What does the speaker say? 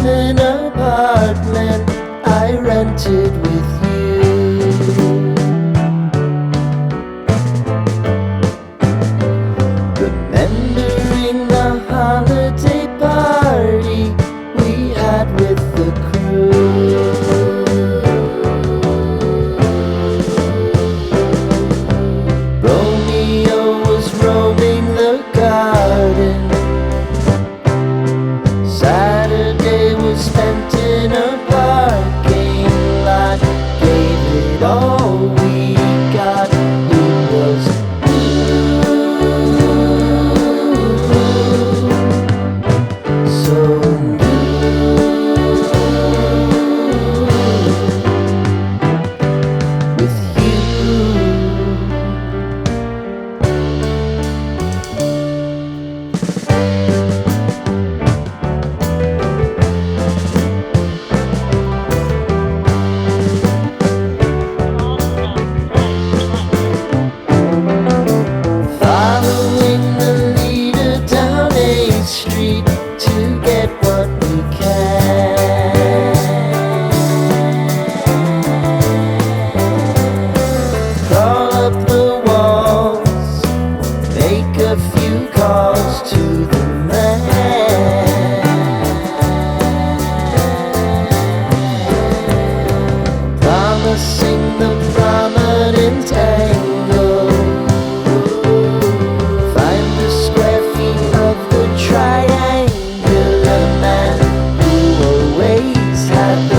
basement apartment I rented with you. Remembering the holiday party we had with the crew. Romeo was roaming the garden. Saturday was spent in a parking lot. Gave it all we got. It was so with you. Following the leader down 8th Street to get what we can. Crawl up the walls, make a few calls to the man. Promising the prominent angle. Find the square feet of the triangular man who always had the